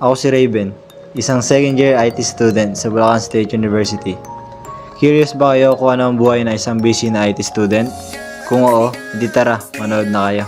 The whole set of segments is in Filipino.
Ako si Raven, isang second year IT student sa Bulacan State University. Curious ba kayo kung ano ang buhay ng isang busy na IT student? Kung oo, hindi tara, manood na kayo.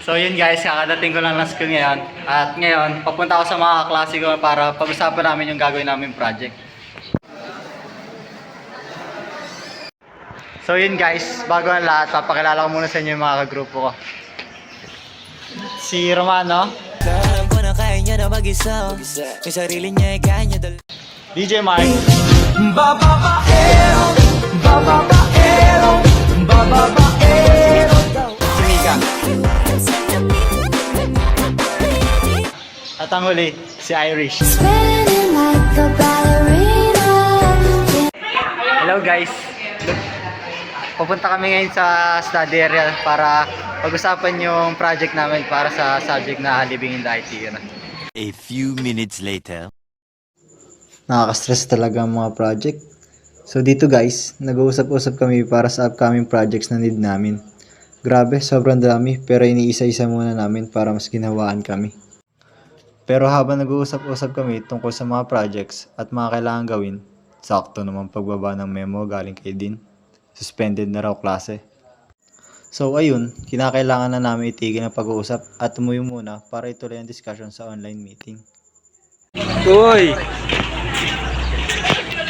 So yun guys, kakadating ko lang ng school ngayon. At ngayon, papunta ako sa mga kaklase ko para pag-usapan namin yung gagawin namin project. So yun guys, bago ang lahat, papakilala ko muna sa inyo yung mga kagrupo ko. Si Romano, Alam ko na kaya niya na mag-isa. Yung sarili niya ay kaya niya DJ Mark, Bababaero, bababaero, bababaero. si Mika. At ang huli, si Irish. Spinning like a ballerina. Hello guys! Pupunta kami ngayon sa study area para pag-usapan yung project namin para sa subject na Living in the IT era. A few minutes later. Nakaka-stress talaga ang mga project. So dito guys, nag-uusap-usap kami para sa upcoming projects na need namin. Grabe, sobrang dami pero iniisa-isa muna namin para mas ginawaan kami. Pero habang nag-uusap-usap kami tungkol sa mga projects at mga kailangan gawin, sakto naman pagbaba ng memo galing kay Dean. Suspended na raw klase. So ayun, kinakailangan na namin itigil ang pag-uusap at umuwi muna para ituloy ang discussion sa online meeting. Uy!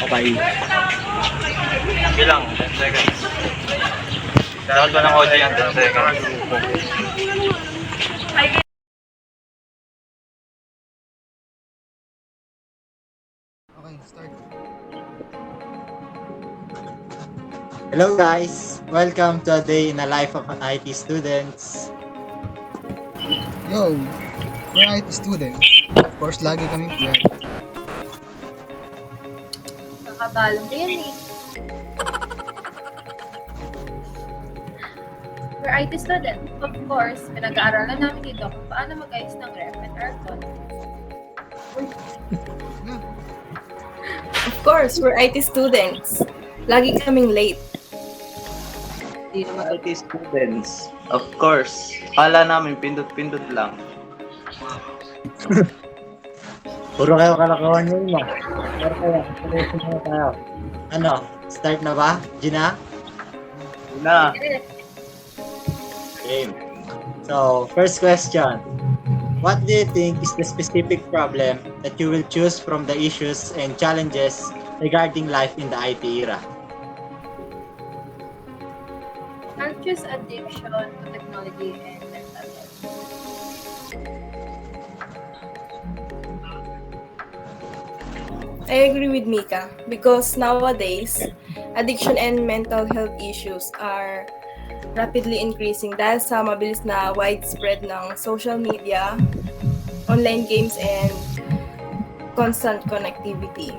Okay. Bilang, 10 seconds. Dapat ko ng audio yan, 10 seconds. Hello guys! Welcome to a day in the life of an IT students. Yo, we're IT students. Of course, lagi kami friend. Nakabalong ko yan eh. We're IT student. Of course, pinag-aaralan namin dito kung paano mag-ayos ng ref and aircon. Of course, we're IT students. Lagi kaming late. IT students. Of course. Kala namin pindot-pindot lang. Puro kayo kalakawan yun mo. Pero kaya, tuloy na tayo. Ano? Start na ba? Gina? Na. Game. So, first question. What do you think is the specific problem that you will choose from the issues and challenges regarding life in the IT era? I'll choose addiction to technology and mental health. I agree with Mika because nowadays, addiction and mental health issues are rapidly increasing dahil sa mabilis na widespread ng social media, online games, and constant connectivity.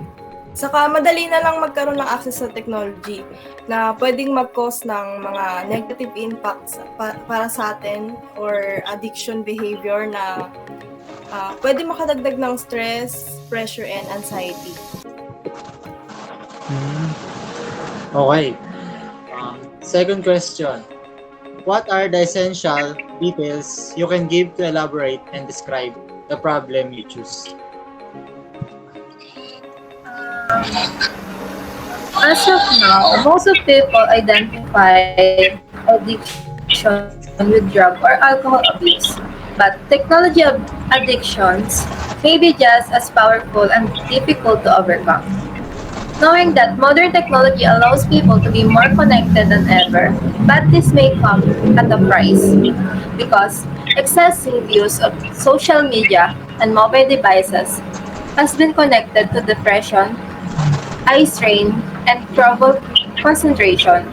Saka madali na lang magkaroon ng access sa technology na pwedeng mag-cause ng mga negative impacts para sa atin or addiction behavior na pwede makadagdag ng stress, pressure, and anxiety. Okay. Second question. What are the essential details you can give to elaborate and describe the problem you choose? As of now, most of people identify addiction with drug or alcohol abuse. But technology addictions may be just as powerful and difficult to overcome. Knowing that modern technology allows people to be more connected than ever, but this may come at a price because excessive use of social media and mobile devices has been connected to depression, eye strain, and trouble concentration.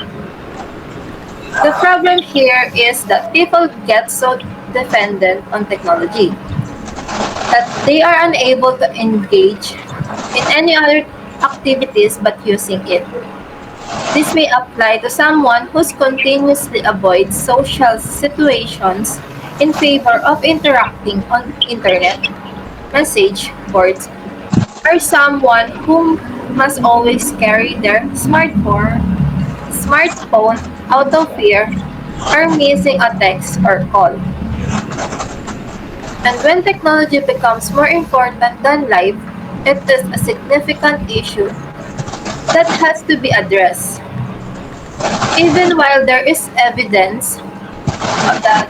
The problem here is that people get so dependent on technology that they are unable to engage in any other activities but using it. This may apply to someone who continuously avoids social situations in favor of interacting on internet, message boards, or someone who must always carry their smartphone out of fear or missing a text or call. And when technology becomes more important than life, it is a significant issue that has to be addressed. Even while there is evidence of the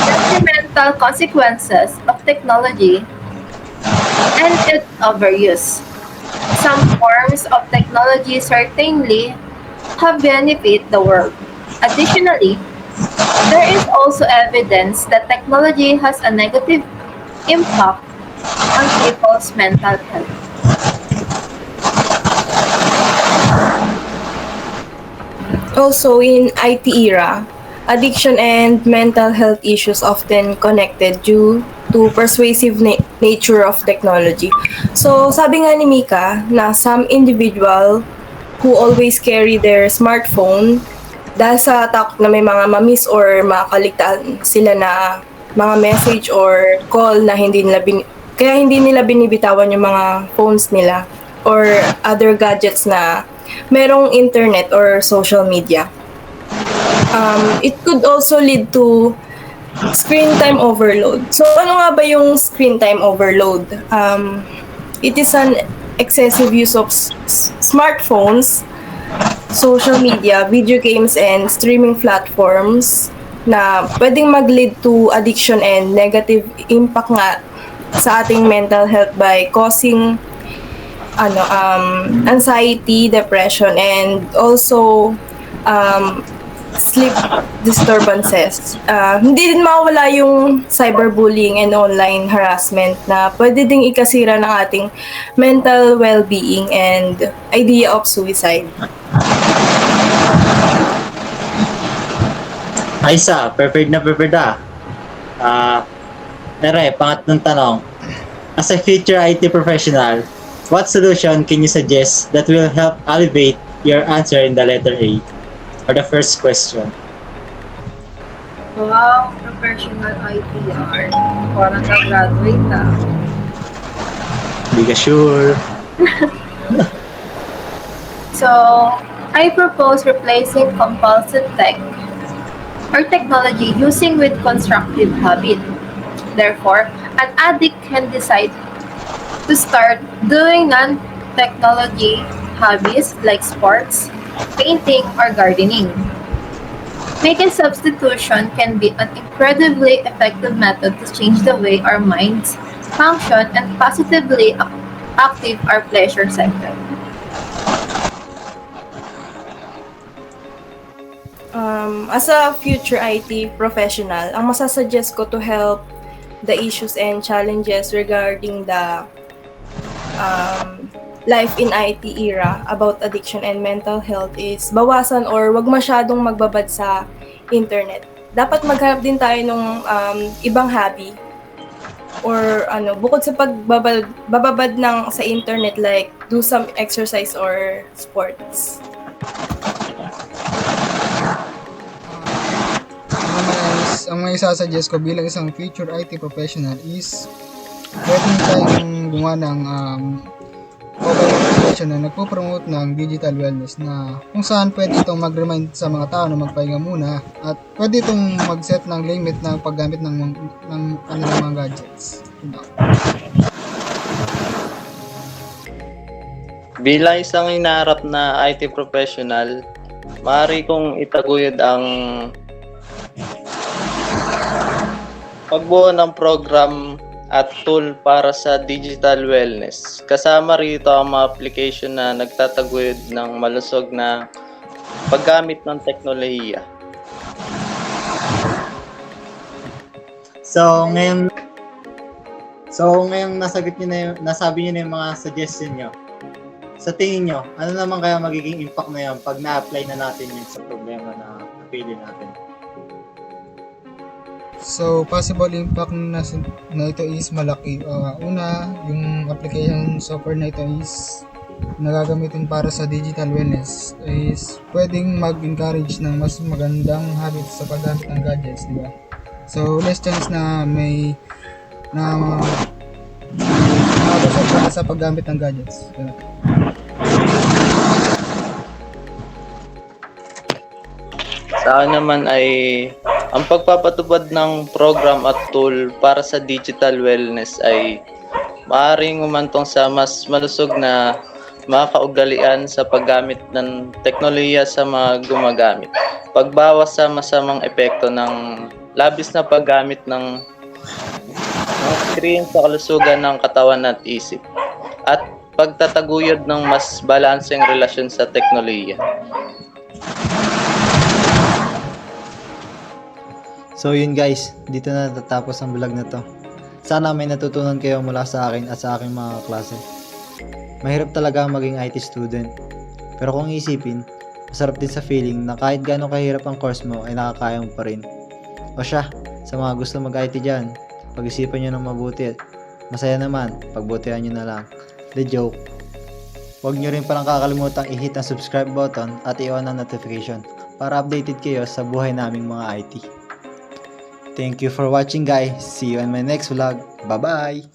detrimental consequences of technology and its overuse, some forms of technology certainly have benefit the world. Additionally, there is also evidence that technology has a negative impact on people's mental health. Also, in IT era, addiction and mental health issues often connected due to persuasive nature of technology. So, sabi nga ni Mika na some individual who always carry their smartphone dahil sa takot na may mga mamiss or makaligtaan sila na mga message or call na kaya hindi nila binibitawan yung mga phones nila or other gadgets na merong internet or social media. It could also lead to screen time overload. So ano nga ba yung screen time overload? It is an excessive use of smartphones, social media, video games, and streaming platforms na pwedeng mag-lead to addiction and negative impact nga sa ating mental health by causing anxiety, depression, and also sleep disturbances. Hindi din mawala yung cyberbullying and online harassment na pwede ding ikasira ng ating mental well-being and idea of suicide. Aisa, prepared ah. Nere, pangatlong tanong. As a future IT professional, what solution can you suggest that will help alleviate your answer in the letter A? For the first question. Wow, professional ITR. Parang ka-graduate ah. Hindi ka sure. So, I propose replacing compulsive tech or technology using with constructive habit. Therefore, an addict can decide to start doing non-technology hobbies like sports, painting, or gardening. Making substitution can be an incredibly effective method to change the way our minds function and positively active our pleasure center. As a future IT professional, ang masasuggest ko to help the issues and challenges regarding the life in IT era about addiction and mental health is bawasan or wag masyadong magbabad sa internet. Dapat maghanap din tayo ng ibang hobby or bukod sa pagbabad ng sa internet, like do some exercise or sports. Ang may isasuggest ko bilang isang future IT professional is pwede tayong gumawa ng mobile application na nagpo-promote ng digital wellness na kung saan pwede itong mag-remind sa mga tao na magpahinga muna at pwede itong mag-set ng limit ng paggamit ng kanilang mga gadgets. Bilang isang inaharap na IT professional, maaari kong itaguyod ang pagbuo ng program at tool para sa digital wellness. Kasama rito ang mga application na nagtataguyod ng malusog na paggamit ng teknolohiya. So, ngayong nasabi niyo na yung mga suggestion niyo. Sa tingin niyo, ano naman kaya magiging impact na yan pag na-apply na natin yun sa problema na napili natin? So, possible impact na ito is malaki. Una, yung application software na ito is nagagamitin para sa digital wellness is pwedeng mag-encourage ng mas magandang habits sa paggamit ng gadgets, di ba? So, less chance na may mabasag ka sa paggamit ng gadgets. Diba? Sa akin naman ay ang pagpapatupad ng program at tool para sa digital wellness ay maaaring umantong sa mas malusog na mga kaugalian sa paggamit ng teknolohiya sa mga gumagamit. Pagbawas sa masamang epekto ng labis na paggamit ng screen sa kalusugan ng katawan at isip. At pagtataguyod ng mas balanseng relasyon sa teknolohiya. So yun guys, dito na natatapos ang vlog na to. Sana may natutunan kayo mula sa akin at sa aking mga klase. Mahirap talaga maging IT student. Pero kung isipin, masarap din sa feeling na kahit gaano kahirap ang course mo ay nakakaya mo pa rin. O siya, sa mga gusto mag-IT dyan, pag-isipan nyo ng mabuti. Masaya naman, pagbutihan nyo na lang. The joke. Huwag nyo rin palang kakalimutan i-hit ang subscribe button at i-on ang notification para updated kayo sa buhay naming mga IT. Thank you for watching guys. See you in my next vlog. Bye-bye!